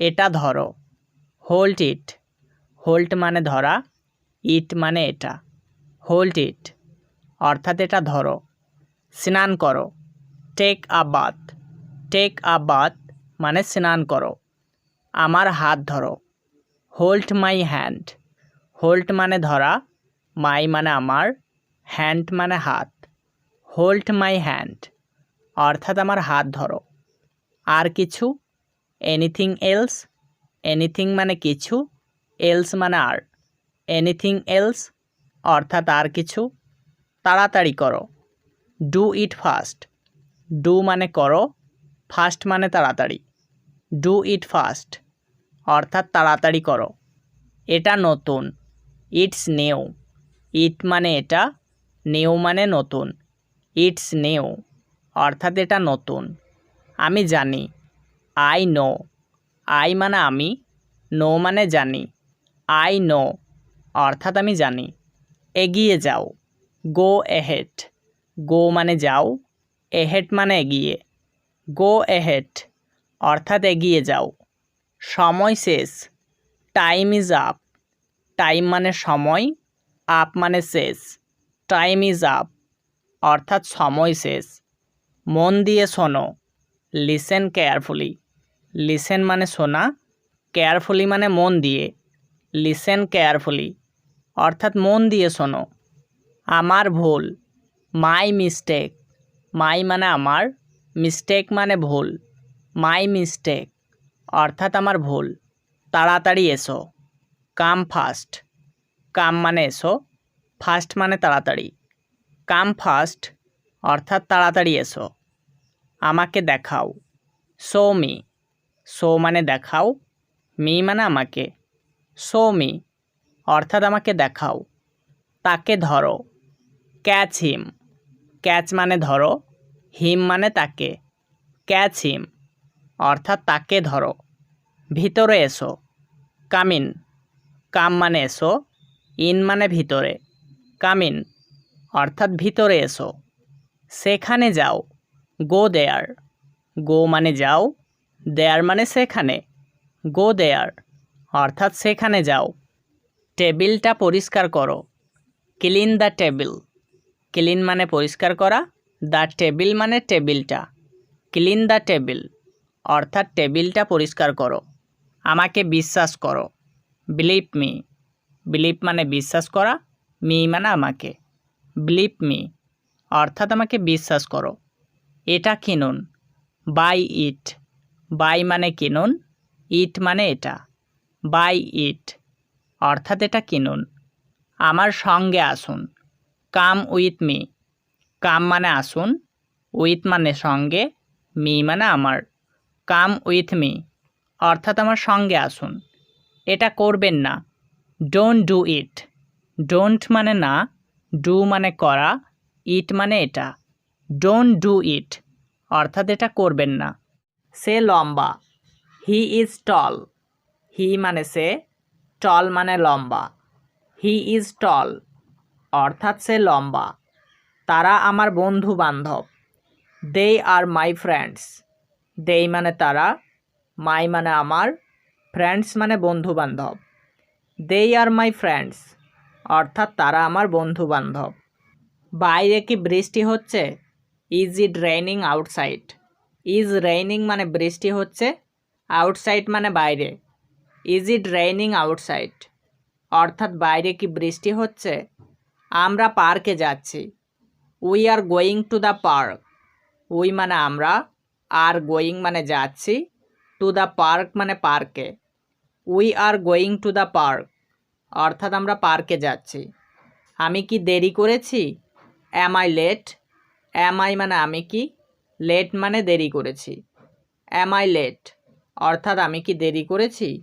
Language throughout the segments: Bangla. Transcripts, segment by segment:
এটা ধরো। Hold it. হোল্ড মানে ধরা, ইট মানে এটা। হোল্ড ইট অর্থাৎ এটা ধরো। স্নান করো। Take a bath. Take a bath মানে স্নান করো। আমার হাত ধরো। Hold my hand. হোল্ড মানে ধরা, মাই মানে আমার, হ্যান্ড মানে হাত। হোল্ড মাই হ্যান্ড অর্থাৎ আমার হাত ধরো। আর কিছু, এনিথিং এলস। এনিথিং মানে কিছু, এলস মানে আর। এনিথিং এলস অর্থাৎ আর কিছু। তাড়াতাড়ি করো। Do it fast. ডু মানে করো, ফাস্ট মানে তাড়াতাড়ি। ডু ইট ফাস্ট অর্থাৎ তাড়াতাড়ি করো। এটা নতুন। It's new. ইট মানে এটা, নিউ মানে নতুন। ইটস নিউ অর্থাৎ এটা নতুন। আমি জানি। I know. আই মানে আমি, নো মানে জানি। আই নো অর্থাৎ আমি জানি। এগিয়ে যাও। গো এহেড। গো মানে যাও, এহেড মানে এগিয়ে। গো এহেড অর্থাৎ এগিয়ে যাও। সময় শেষ। Time is up. টাইম মানে সময়, আপ মানে শেষ। টাইম ইজ আপ অর্থাৎ সময় শেষ। মন দিয়ে শোনো। Listen carefully. লিসেন মানে শোনা, কেয়ারফুলি মানে মন দিয়ে। লিসেন কেয়ারফুলি অর্থাৎ মন দিয়ে শোনো। আমার ভুল। My mistake. মাই মানে আমার, মিস্টেক মানে ভুল। মাই মিস্টেক অর্থাৎ আমার ভুল। তাড়াতাড়ি এসো। কাম ফাস্ট। কাম মানে এসো, ফাস্ট মানে তাড়াতাড়ি। কাম ফাস্ট অর্থাৎ তাড়াতাড়ি এসো। আমাকে দেখাও। Show me. শো মানে দেখাও, মি মানে আমাকে। শো মি অর্থাৎ আমাকে দেখাও। তাকে ধরো। ক্যাচ হিম। ক্যাচ মানে ধরো, হিম মানে তাকে। ক্যাচ হিম অর্থাৎ তাকে ধরো। ভিতরে এসো। Come in. কাম মানে এসো, ইন মানে ভিতরে। কাম ইন অর্থাৎ ভিতরে এসো। সেখানে যাও। গো দেয়ার। গো মানে যাও, দেয়ার মানে সেখানে। গো দেয়ার অর্থাৎ সেখানে যাও। টেবিলটা পরিষ্কার করো। Clean the table. ক্লিন মানে পরিষ্কার করা, দ্য টেবিল মানে টেবিলটা। ক্লিন দ্য টেবিল অর্থাৎ টেবিলটা পরিষ্কার করো। আমাকে বিশ্বাস করো। Believe me. বিলিভ মানে বিশ্বাস করা, মি মানে আমাকে। বিলিভ মি অর্থাৎ আমাকে বিশ্বাস করো। এটা কিনুন। By it. বাই মানে কিনুন, ইট মানে এটা। বাই ইট অর্থাৎ এটা কিনুন। আমার সঙ্গে আসুন। Come with me. কাম মানে আসুন, উইথ মানে সঙ্গে, মি মানে আমার। কাম উইথ মি অর্থাৎ আমার সঙ্গে আসুন। এটা করবেন না। Don't do it. ডোন্ট মানে না, ডু মানে করা, ইট মানে এটা। ডোন্ট ডু ইট অর্থাৎ এটা করবেন না। সে লম্বা। He is tall. হি মানে সে, টল মানে লম্বা। হি ইজ টল অর্থাৎ সে লম্বা। তারা আমার বন্ধু বান্ধব। দে আর মাই ফ্রেন্ডস। দে মানে তারা, মাই মানে আমার, ফ্রেন্ডস মানে বন্ধু বান্ধব। দে আর মাই ফ্রেন্ডস অর্থাৎ তারা আমার বন্ধু বান্ধব। বাইরে কি বৃষ্টি হচ্ছে? Is it raining outside. Is raining মানে বৃষ্টি হচ্ছে, আউটসাইড মানে বাইরে। ইজ ইট রেইনিং আউটসাইড অর্থাৎ বাইরে কি বৃষ্টি হচ্ছে? আমরা পার্কে যাচ্ছি। We are going to the park. We মানে আমরা, আর গোয়িং মানে যাচ্ছি, টু দ্য পার্ক মানে পার্কে। We are going to the park অর্থাৎ আমরা পার্কে যাচ্ছি। আমি কি দেরি করেছি? Am I let. Am I মানে আমি কি, লেট মানে দেরি করেছি। অ্যাম আই লেট অর্থাৎ আমি কি দেরি করেছি?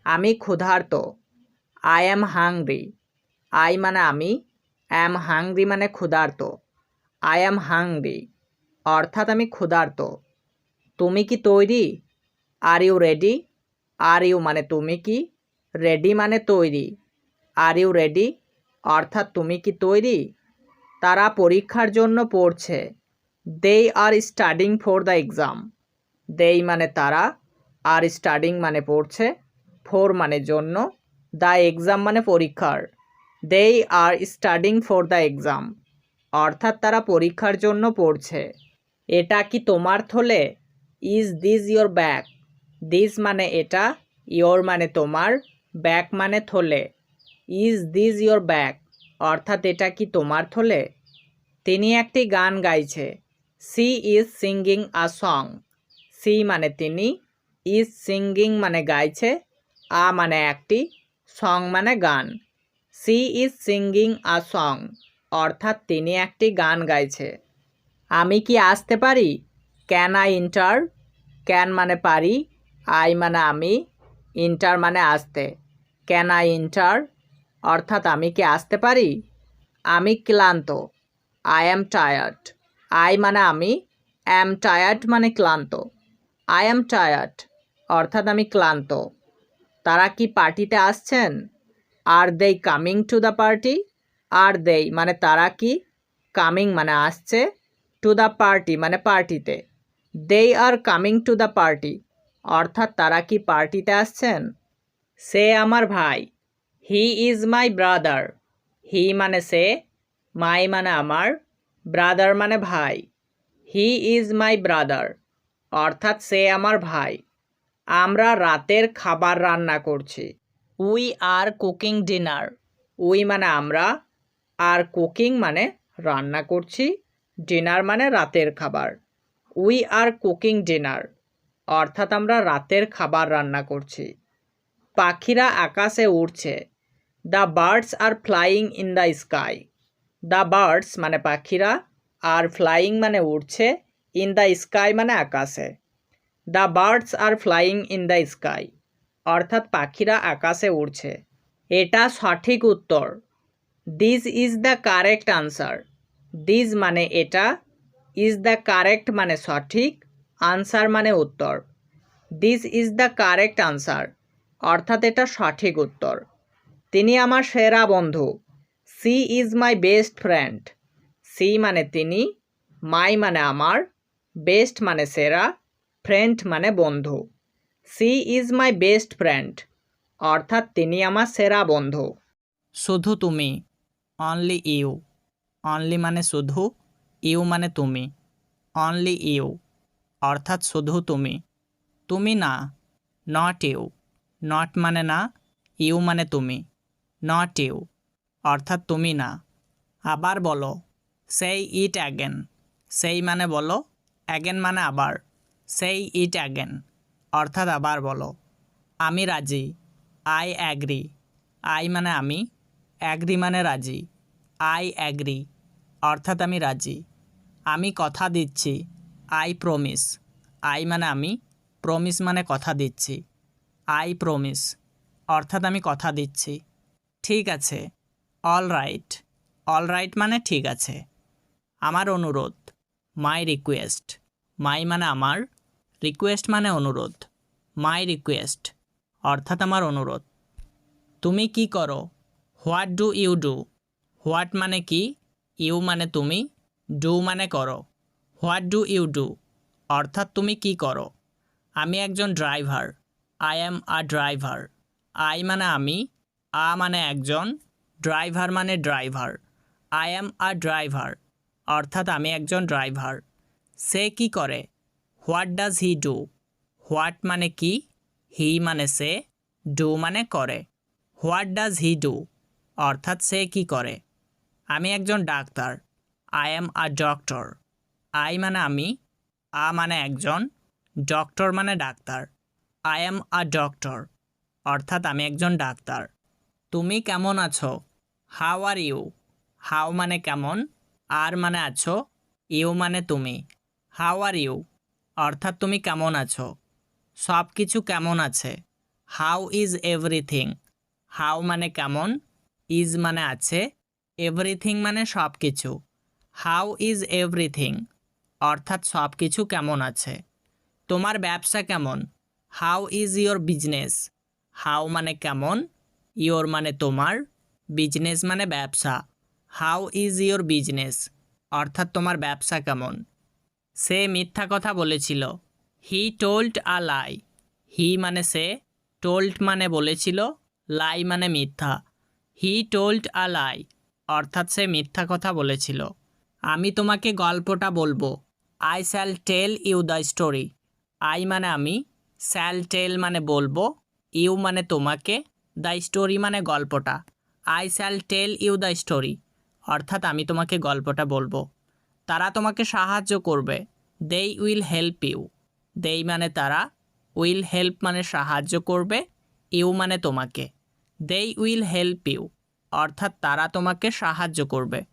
আমি ক্ষুধার্ত। I am hungry. আই মানে আমি, অ্যাম হাংরি মানে ক্ষুধার্ত। আই অ্যাম হাংরি অর্থাৎ আমি ক্ষুধার্ত। তুমি কি তৈরি? Are you ready. Are you মানে তুমি কি, রেডি মানে তৈরি। আর ইউ রেডি অর্থাৎ তুমি কি তৈরি? তারা পরীক্ষার জন্য পড়ছে। They are studying for the exam. They মানে তারা, আর স্টাডিং মানে পড়ছে, ফোর মানে জন্য, দ্য এক্সাম মানে পরীক্ষার। They are studying for the exam, অর্থাৎ তারা পরীক্ষার জন্য পড়ছে। এটা কি তোমার থলে? Is this your bag? This মানে এটা, ইয়োর মানে তোমার, ব্যাগ মানে থলে। ইজ দিস ইয়োর ব্যাগ, অর্থাৎ এটা কি তোমার থলে? তিনি একটি গান গাইছে। She is singing a song. She মানে তিনি, ইজ সিঙ্গিং মানে গাইছে, আ মানে একটি, সং মানে গান। She is singing a song, অর্থাৎ তিনি একটি গান গাইছে। আমি কি আসতে পারি? Can I inter? ক্যান মানে পারি, আই মানে আমি, ইন্টার মানে আসতে। ক্যান আই ইন্টার, অর্থাৎ আমি কি আসতে পারি? আমি ক্লান্ত। I am tired. আই মানে আমি, অ্যাম টায়ার্ড মানে ক্লান্ত। আই অ্যাম টায়ার্ড, অর্থাৎ আমি ক্লান্ত। তারা কি পার্টিতে আসছেন? আর দে কামিং টু দ্য পার্টি? আর দে মানে তারা কি, কামিং মানে আসছে, টু দ্য পার্টি মানে পার্টিতে। They are coming to the party, অর্থাৎ তারা কি পার্টিতে আসছেন? সে আমার ভাই। He is my brother. হি মানে সে, মাই মানে আমার, ব্রাদার মানে ভাই। হি ইজ মাই ব্রাদার, অর্থাৎ সে আমার ভাই। আমরা রাতের খাবার রান্না করছি। We are cooking dinner. We মানে আমরা, আর কুকিং মানে রান্না করছি, ডিনার মানে রাতের খাবার। উই আর কুকিং ডিনার, অর্থাৎ আমরা রাতের খাবার রান্না করছি। পাখিরা আকাশে উড়ছে। The birds are flying in the sky. The birds মানে পাখিরা, আর ফ্লাইং মানে উড়ছে, ইন দ্য স্কাই মানে আকাশে। The birds are flying in the sky, অর্থাৎ পাখিরা আকাশে উড়ছে। এটা সঠিক উত্তর। This is the correct answer. This মানে এটা, ইজ দ্য কারেক্ট মানে সঠিক, আনসার মানে উত্তর। This is the correct answer, অর্থাৎ এটা সঠিক উত্তর। তিনি আমার সেরা বন্ধু। She is my best friend. She মানে তিনি, মাই মানে আমার, বেস্ট মানে সেরা, ফ্রেন্ড মানে বন্ধু। She is my best friend, অর্থাৎ তিনি আমার সেরা বন্ধু। শুধু তুমি, অনলি ইউ। অনলি মানে শুধু, ইউ মানে তুমি। অনলি ইউ, অর্থাৎ শুধু তুমি। তুমি না, নট ইউ। নট মানে না, ইউ মানে তুমি। নট ইউ, অর্থাৎ তুমি না। আবার বলো। সেই ইট অ্যাগেন। সেই মানে বলো, অ্যাগেন মানে আবার। সেই ইট অ্যাগেন, অর্থাৎ আবার বলো। আমি রাজি। I agree. আই মানে আমি, অ্যাগ্রি মানে রাজি। আই অ্যাগ্রি, অর্থাৎ আমি রাজি। আমি কথা দিচ্ছি। I promise. আই মানে আমি, প্রমিস মানে কথা দিচ্ছি। আই প্রমিস, অর্থাৎ আমি কথা দিচ্ছি। ঠিক আছে। All right. অল রাইট মানে ঠিক আছে। আমার অনুরোধ। My request. মাই মানে আমার, রিকোয়েস্ট মানে অনুরোধ। মাই রিকোয়েস্ট, অর্থাৎ আমার অনুরোধ। তুমি কি করো? What do you do? What মানে কি, ইউ মানে তুমি, ডু মানে করো। হোয়াট ডু ইউ ডু, অর্থাৎ তুমি কি করো? আমি একজন driver. I am a driver. I মানে আমি, আ মানে একজন, ড্রাইভার মানে driver. I am a driver, অর্থাৎ আমি একজন ড্রাইভার। সে কি করে? What does he do? What মানে কি, হি মানে সে, ডু মানে করে। হোয়াট ডাজ হি ডু, অর্থাৎ সে কি করে? আমি একজন doctor. I am a doctor. I মানে আমি, আ মানে একজন, ডক্টর মানে doctor. I am a doctor, অর্থাৎ আমি একজন ডাক্তার। তুমি কেমন আছো? How are you? হাউ মানে কেমন, আর মানে আছো, ইউ মানে তুমি। হাউ আর ইউ, অর্থাৎ তুমি কেমন আছো? সব কিছু কেমন আছে? How is everything? হাউ মানে কেমন, ইজ মানে আছে, এভরিথিং মানে সব কিছু। হাউ ইজ এভরিথিং, অর্থাৎ সব কিছু কেমন আছে। তোমার ব্যবসা কেমন? How is your business? How মানে কেমন, ইয়োর মানে তোমার, বিজনেস মানে ব্যবসা। হাউ ইজ ইয়োর বিজনেস, অর্থাৎ তোমার ব্যবসা কেমন। সে মিথ্যা কথা বলেছিল। হি টোল্ড আ লাই। হি মানে সে, টোল্ড মানে বলেছিল, লাই মানে মিথ্যা। হি টোল্ড আ লাই, অর্থাৎ সে মিথ্যা কথা বলেছিল। আমি তোমাকে গল্পটা বলবো। I shall tell you the story. I মানে আমি, শ্যাল টেল মানে বলবো, ইউ মানে তোমাকে, দ্য স্টোরি মানে গল্পটা। I shall tell you the story, অর্থাৎ আমি তোমাকে গল্পটা বলবো। তারা তোমাকে সাহায্য করবে। দেই উইল হেল্প ইউ। দেই মানে তারা, উইল হেল্প মানে সাহায্য করবে, ইউ মানে তোমাকে। দেই উইল হেল্প ইউ, অর্থাৎ তারা তোমাকে সাহায্য করবে।